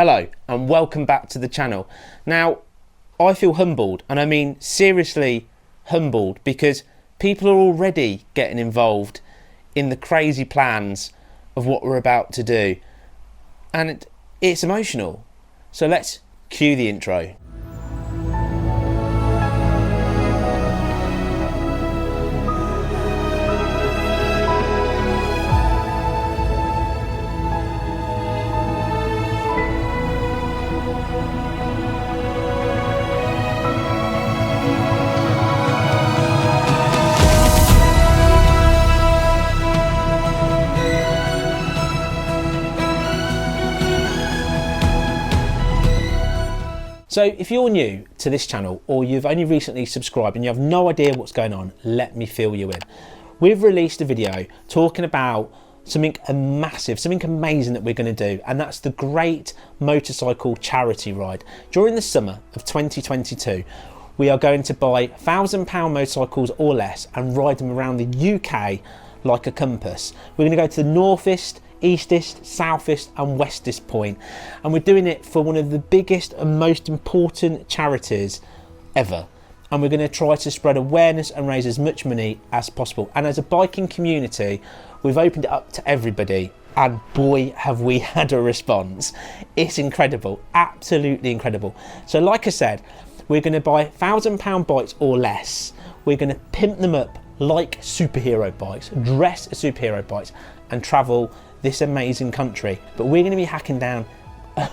Hello and welcome back to the channel. Now, I feel humbled, and I mean seriously humbled, because people are already getting involved in the crazy plans of what we're about to do, and it's emotional. So let's cue the intro. So if you're new to this channel, or you've only recently subscribed and you have no idea what's going on, let me fill you in. We've released a video talking about something massive, something amazing that we're going to do, and that's the Great Motorcycle Charity Ride. During the summer of 2022, we are going to buy £1,000 motorcycles or less and ride them around the UK like a compass. We're going to go to the northeast, eastest, southest and westest point, and we're doing it for one of the biggest and most important charities ever, and we're going to try to spread awareness and raise as much money as possible. And as a biking community, we've opened it up to everybody, and boy have we had a response. It's incredible, absolutely incredible. So like I said, we're going to buy £1,000 bikes or less. We're going to pimp them up like superhero bikes, dress as superhero bikes, and travel this amazing country. But we're going to be hacking down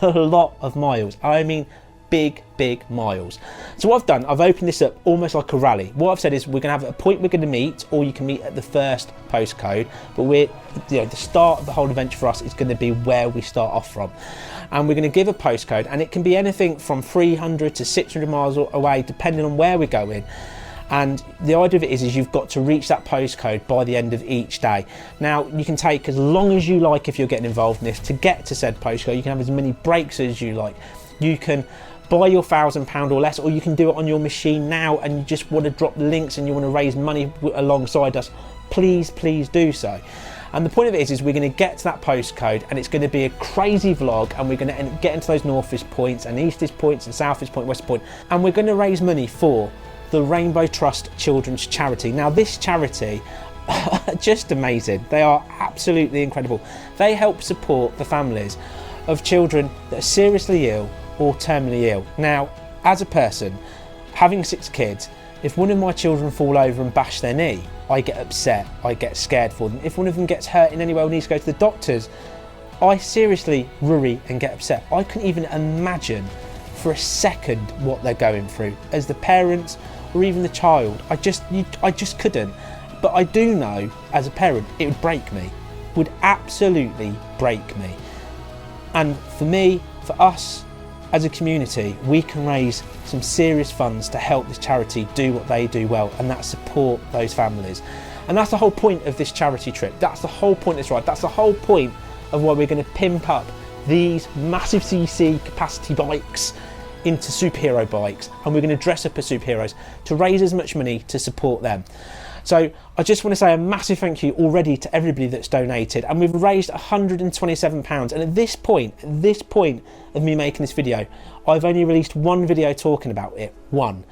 a lot of miles. I mean big miles. So what I've done, I've opened this up almost like a rally. What I've said is we're going to have a point we're going to meet, or you can meet at the first postcode, but the start of the whole adventure for us is going to be where we start off from, and we're going to give a postcode, and it can be anything from 300 to 600 miles away depending on where we're going. And the idea of it is you've got to reach that postcode by the end of each day. Now, you can take as long as you like if you're getting involved in this to get to said postcode. You can have as many breaks as you like. You can buy your £1,000 or less, or you can do it on your machine now and you just want to drop the links and you want to raise money alongside us. Please do so. And the point of it is we're going to get to that postcode, and it's going to be a crazy vlog, and we're going to get into those northest points and eastest points and southest point, west point, and we're going to raise money for the Rainbow Trust Children's Charity. Now, this charity are just amazing. They are absolutely incredible. They help support the families of children that are seriously ill or terminally ill. Now, as a person having 6 kids, if one of my children fall over and bash their knee, I get upset, I get scared for them. If one of them gets hurt in any way or needs to go to the doctors, I seriously worry and get upset. I couldn't even imagine for a second what they're going through as the parents or even the child. I just couldn't. But I do know as a parent it would break me, would absolutely break me. And for me, for us as a community, we can raise some serious funds to help this charity do what they do well, and that's support those families. And that's the whole point of this charity trip. That's the whole point of this ride. That's the whole point of why we're going to pimp up these massive CC capacity bikes into superhero bikes, and we're going to dress up as superheroes to raise as much money to support them. So I just want to say a massive thank you already to everybody that's donated, and we've raised £127, and at this point of me making this video, I've only released one video talking about it, one.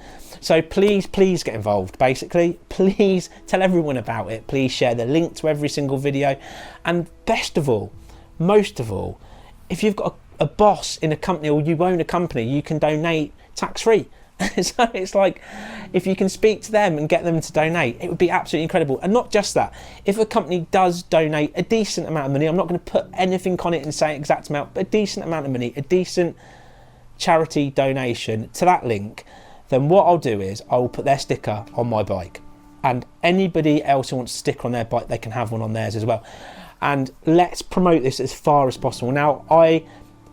So please get involved. Basically, please tell everyone about it. Please share the link to every single video, and best of all, most of all, if you've got a boss in a company, or you own a company, you can donate tax-free. So it's like, if you can speak to them and get them to donate, it would be absolutely incredible. And not just that, if a company does donate a decent amount of money, I'm not going to put anything on it and say exact amount, but a decent amount of money, a decent charity donation to that link, then what I'll do is I will put their sticker on my bike, and anybody else who wants a sticker on their bike, they can have one on theirs as well. And let's promote this as far as possible. Now,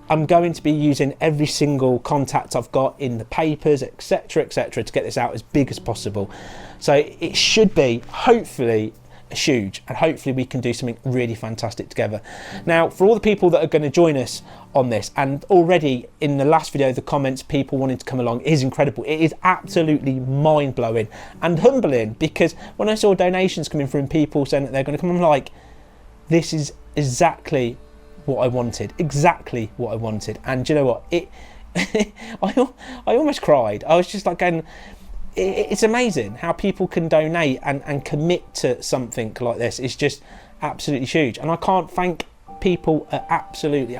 I'm going to be using every single contact I've got in the papers, etc, to get this out as big as possible. So it should be, hopefully, huge, and hopefully we can do something really fantastic together. Now, for all the people that are going to join us on this, and already in the last video the comments, people wanting to come along, is incredible. It is absolutely mind-blowing and humbling, because when I saw donations coming from people saying that they're going to come, I'm like, this is exactly what I wanted, exactly what I wanted. And do you know what? I almost cried. I was just like going, it's amazing how people can donate and commit to something like this. It's just absolutely huge. And I can't thank people I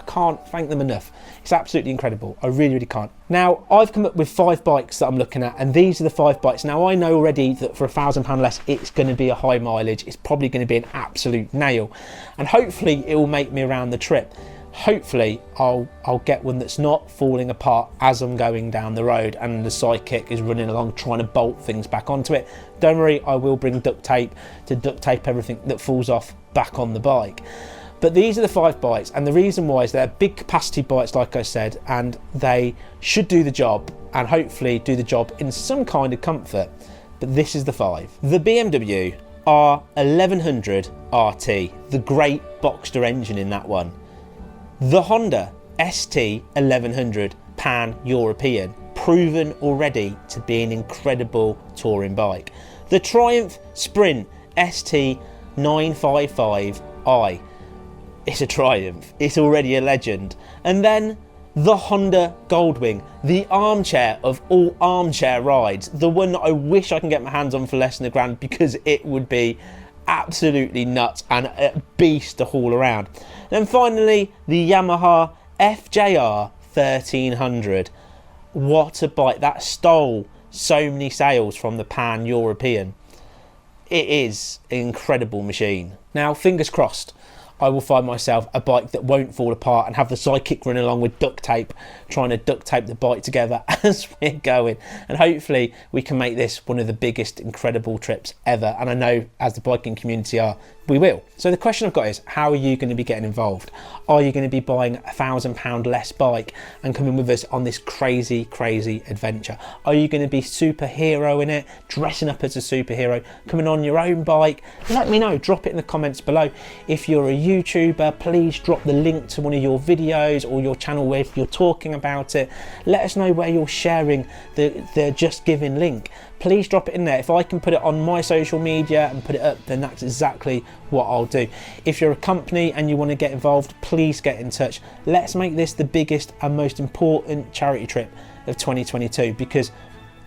can't thank them enough. It's absolutely incredible. I really, really can't. Now, I've come up with 5 bikes that I'm looking at, and these are the 5 bikes. Now, I know already that for £1,000 less, it's going to be a high mileage. It's probably going to be an absolute nail, and hopefully it will make me around the trip. Hopefully I'll get one that's not falling apart as I'm going down the road and the sidekick is running along trying to bolt things back onto it. Don't worry, I will bring duct tape to duct tape everything that falls off back on the bike. But these are the 5 bikes, and the reason why is they're big capacity bikes, like I said, and they should do the job and hopefully do the job in some kind of comfort. But this is the 5. The BMW R1100 RT, the great Boxster engine in that one. The Honda ST1100 Pan-European, proven already to be an incredible touring bike. The Triumph Sprint ST955i. It's a Triumph, it's already a legend. And then the Honda Goldwing, the armchair of all armchair rides, the one that I wish I can get my hands on for less than £1,000 because it would be absolutely nuts and a beast to haul around. Then finally, the Yamaha FJR 1300. What a bike, that stole so many sales from the Pan-European. It is an incredible machine. Now, fingers crossed, I will find myself a bike that won't fall apart and have the sidekick running along with duct tape, trying to duct tape the bike together as we're going. And hopefully we can make this one of the biggest incredible trips ever. And I know as the biking community we will. So the question I've got is, how are you going to be getting involved? Are you going to be buying £1,000 less bike and coming with us on this crazy, crazy adventure? Are you going to be superhero in it, dressing up as a superhero, coming on your own bike? Let me know, drop it in the comments below. If you're a YouTuber, please drop the link to one of your videos or your channel where you're talking about it. Let us know where you're sharing the Just Giving link. Please drop it in there. If I can put it on my social media and put it up, then that's exactly what I'll do. If you're a company and you want to get involved, please get in touch. Let's make this the biggest and most important charity trip of 2022, because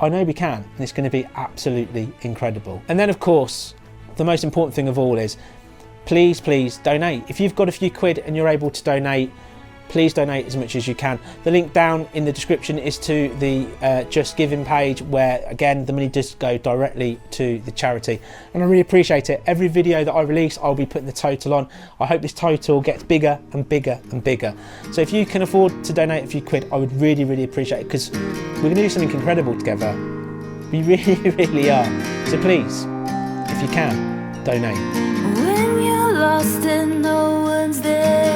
I know we can, and it's going to be absolutely incredible. And then, of course, the most important thing of all is, please donate. If you've got a few quid and you're able to donate, please donate as much as you can. The link down in the description is to the Just Giving page, where again the money does go directly to the charity, and I really appreciate it. Every video that I release, I'll be putting the total on. I hope this total gets bigger and bigger and bigger. So if you can afford to donate a few quid, I would really appreciate it, because we're going to do something incredible together. We really are. So please, if you can, donate. When you're lost and no one's there,